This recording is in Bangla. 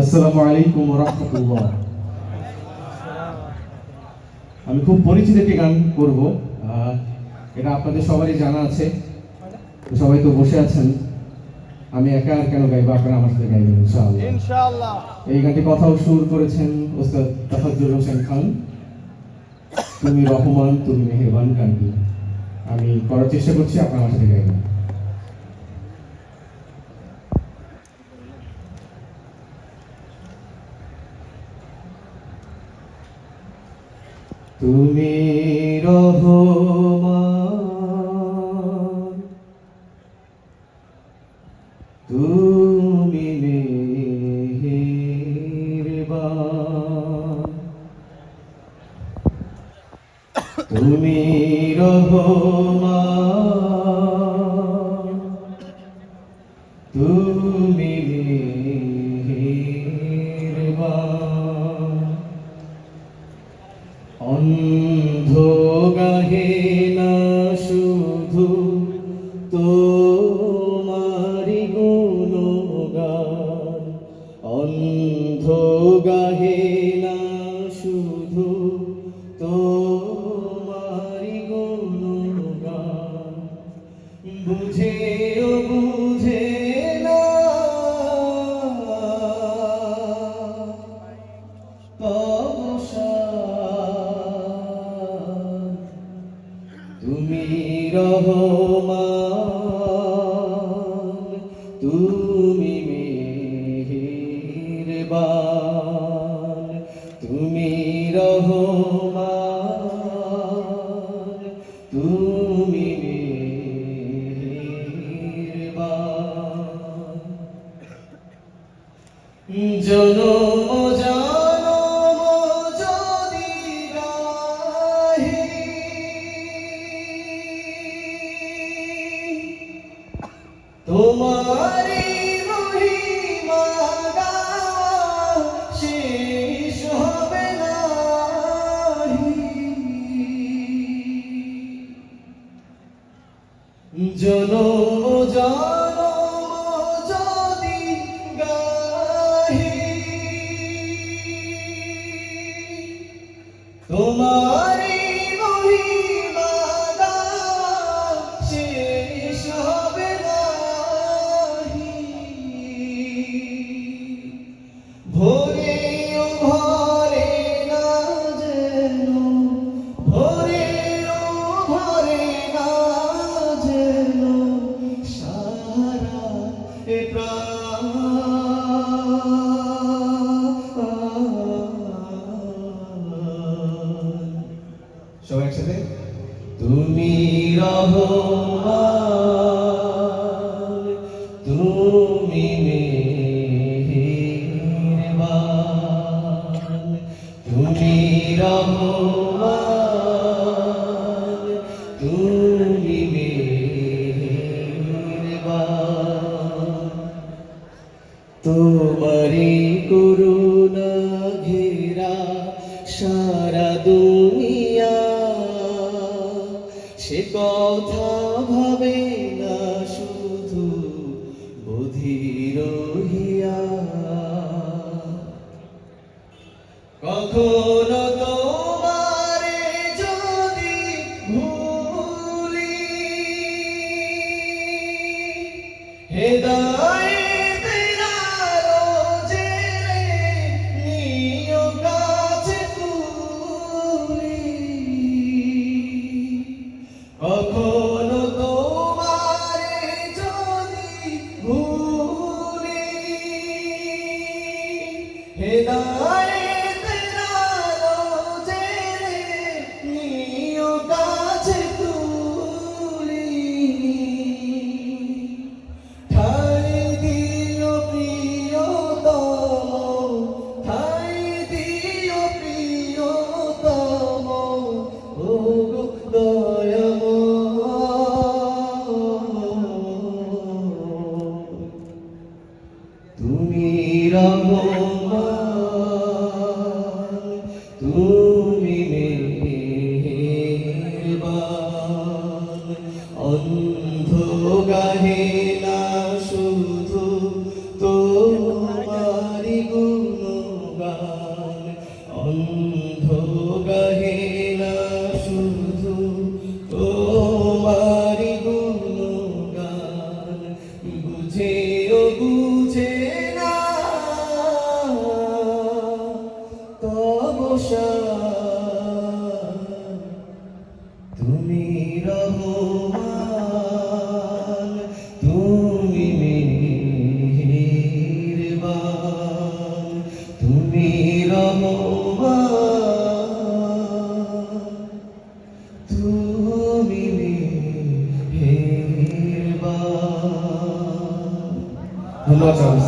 আসসালামু আলাইকুম ওয়া রাহমাতুল্লাহ। আমি খুব পরিচিত একটি গান করব, এটা আপনাদের সবারই জানা আছে, সবাই তো বসে আছেন। আমি একা আর কেন গাইবো, আপনারা আমার সাথে গাইবেন ইনশাআল্লাহ। ইনশাআল্লাহ। এই গানটি কথাও সুর করেছেন ওস্তাদ তাফাজ্জুল হোসেন খান। তুমি রহমান তুমি মেহেরবান গানটি আমি করার চেষ্টা করছি, আপনারা আমার সাথে গাইবেন। তুমি রহমান তুমি মেহেরবান, তুমি রহমান তুমি মেহেরবান। অন্ধ গাহে না শুধু তোমারি গুণগান, অন্ধ গাহে না শুধু তোমারি গুণগান। বুঝেও বুঝে না তুমি রহমান তুমি মেহেরবান, তুমি রহমান তুমি মেহেরবান। জনম জনম যদি গাহি তোমারি মহিমা গাওয়া শেষ হবে নাহি। জনম জনম যদি গাহি তোমারি মহিমা গাওয়া শেষ হবে নাহি। ভোরেও ভরে না যেন, ভোরেও ভরে না যেন সারা এ প্রাণ। সবাই একসাথে তুমি রহমান তুমি মেহেরবান, তুমি রহমান তুমি মেহেরবান। তোমারি করুণা ঘেরা সারা দুনিয়া, সে কথা ভাবে না শুধু বধির হিয়া। কখনো তোমারে যদি ভুলি, হেদায়েতের আলো জেলে নিও কাছে তুলি। কখনো তোমারে যদি ভুলি, হেদায়েতের